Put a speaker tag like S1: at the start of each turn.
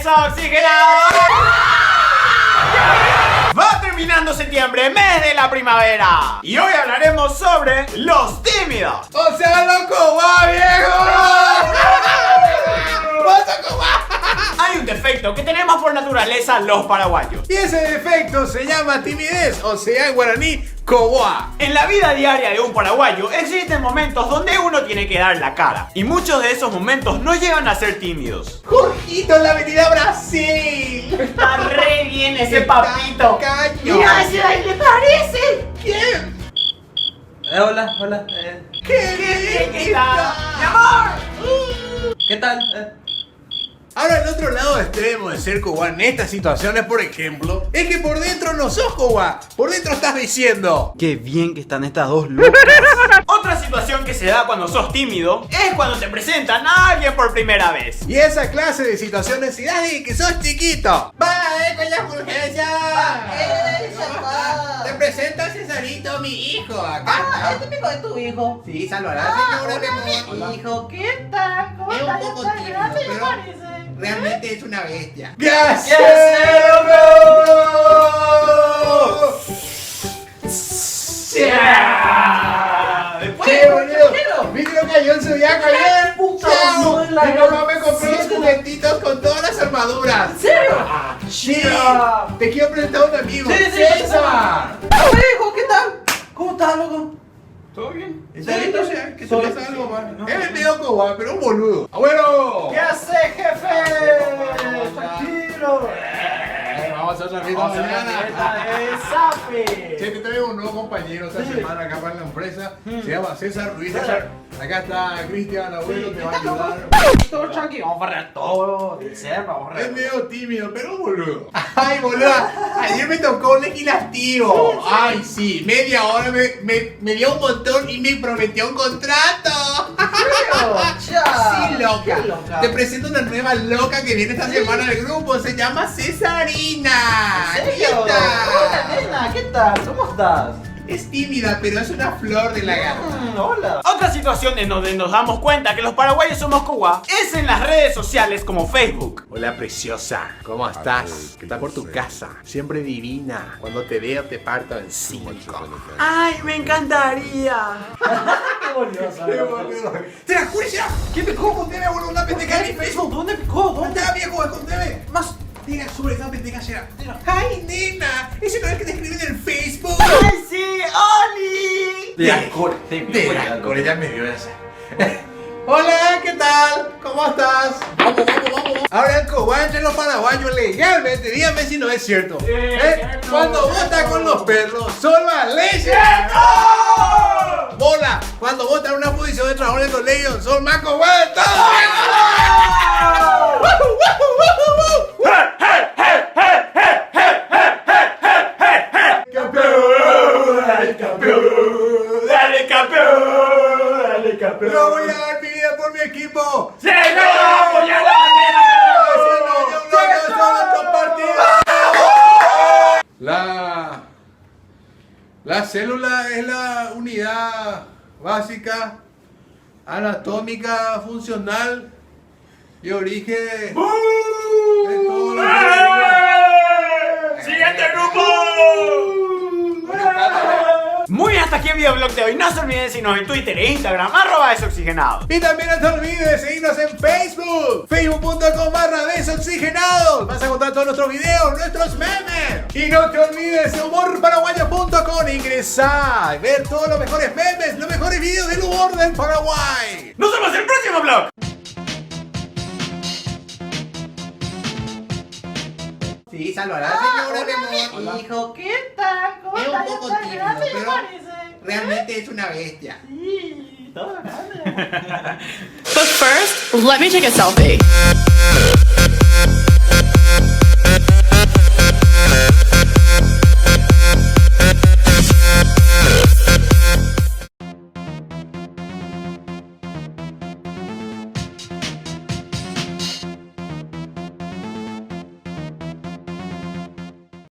S1: Desoxigenado. Va terminando septiembre, mes de la primavera. Y hoy hablaremos sobre los tímidos.
S2: ¡O sea, loco, va, viejo! ¡Basta, coba!
S1: Hay un defecto que tenemos por naturaleza los paraguayos.
S2: Y ese defecto se llama timidez, o sea, en guaraní, coboa.
S1: En la vida diaria de un paraguayo existen momentos donde uno tiene que dar la cara. Y muchos de esos momentos no llegan a ser tímidos.
S2: ¡Jorgito en la avenida Brasil!
S1: Está re bien ese
S2: Está
S1: papito.
S2: caño.
S1: Mira ese baile, parece.
S2: ¿Quién?
S3: Hola.
S2: ¿Qué
S1: está? ¡Mi amor!
S3: ¿Qué tal?
S2: Ahora, el otro lado extremo de ser coba en estas situaciones, por ejemplo, es que por dentro no sos coba. Por dentro estás diciendo:
S3: Qué bien que están estas dos locas.
S1: Otra situación que se da cuando sos tímido es cuando te presentan a alguien por primera vez.
S2: y esa clase de situaciones se da desde que sos chiquito. ¡Va, con la urgencia! Te presento a Cesarito, mi hijo. Acá.
S4: Este pico es tu hijo.
S2: Sí, salvará, señora, mi amor.
S4: Hijo, ¿qué tal? ¿Cómo
S2: Es un
S4: estás?
S2: poco
S4: ¿Estás
S2: tímido,
S4: grande? ¿Qué
S2: pero
S4: parece?
S2: realmente es una bestia.
S1: Después,
S2: ¡Qué boludo! ¿Viste lo que cayó en su viaje ayer?
S4: Puta,
S2: ¡Chao!
S4: no, la
S2: Mi
S4: gran-
S2: mamá me compró los
S4: Sí.
S2: juguetitos con todas las armaduras.
S4: ¿En serio?
S2: Sí, te quiero presentar a un amigo.
S4: Sí,
S2: César.
S4: Hola, hijo, ¿qué tal? ¿Cómo estás, loco?
S1: ¿todo bien?
S2: ¿Está listo? Que se pasa algo más. Él es medio coba, pero un boludo. ¡Abuelo!
S1: ¿Qué haces, jefe? Tranquilo.
S2: Vamos a hacer otra fiesta
S1: Vamos a hacer una
S2: mañana.
S1: fiesta de Zape.
S2: Che, te traigo un nuevo compañero esta semana acá para la empresa. Se llama César Ruiz. Acá está Cristian, abuelo, te va a ayudar.
S4: Todo tranquilo, vamos a barrer todo. Vamos a
S2: Es medio tímido, pero un boludo. Ay, boluda. Ayer me tocó un legislativo. Ay, sí. Media hora me dio un montón y me prometió un contrato. Sí, loca. Te presento una nueva loca que viene esta semana al grupo. Se llama Cesarina.
S4: ¿En serio? Hola, nena, ¿qué tal? ¿Cómo estás?
S2: Es tímida, pero es una flor de la gata.
S4: Hola.
S1: Otra situación en donde nos damos cuenta que los paraguayos somos coba es en las redes sociales como Facebook.
S2: Hola, preciosa. ¿Cómo estás? ¿Qué tal por tu casa? Siempre divina. Cuando te veo te parto en 5.
S1: Ay, me encantaría.
S4: Qué boludo.
S2: ¡Te la juro ya! ¿Qué picó con TV, boludo? Una pendeja en mi Facebook.
S4: ¿Dónde picó?
S2: ¿Dónde está, viejo? Es con TV. Más. Tira, sube esa pendeja ya. ¡Ay, nena! Ese no es el que te escriben en el Facebook.
S1: ¡Ay, sí! ¡Oli!
S3: De alcohol.
S2: De alcohol, ella me vio ese. Hola, ¿qué tal? ¿Cómo estás? Vamos. Ahora el coba entre los paraguayos legalmente, dígame si no es cierto. Cuando vos estás con los perros, son las leyes. Bola, cuando vos estás en una posición de trabajo en el colegio, son más cobardes.
S1: ¡Dale, campeón! ¡Dale, campeón!
S2: Yo voy a dar mi vida por mi equipo.
S1: ¡Sí, no! ¡Apoya la bandera!
S2: La célula es la unidad básica, anatómica, funcional y origen de todo lo que...
S1: ¡Siguiente grupo! Muy hasta aquí el videoblog de hoy. No se olviden de seguirnos en Twitter e Instagram, @desoxigenado.
S2: Y también no te olvides de seguirnos en Facebook, facebook.com/desoxigenados. Vas a encontrar todos nuestros videos, nuestros memes. Y no te olvides de humorparaguayo.com. Ingresar y ver todos los mejores memes, los mejores videos del humor del Paraguay.
S1: ¡Nos vemos en el próximo vlog!
S2: Sí, salvará, señora, mi amor.
S4: Hijo, ¿qué tal? ¿Cómo
S2: Es un
S4: estás?
S2: poco
S4: ¿Estás
S2: tímido,
S4: grande? ¿Qué
S2: pero
S4: parece?
S2: realmente es una bestia.
S4: Sí, todo grande.
S5: But first, let me take a selfie.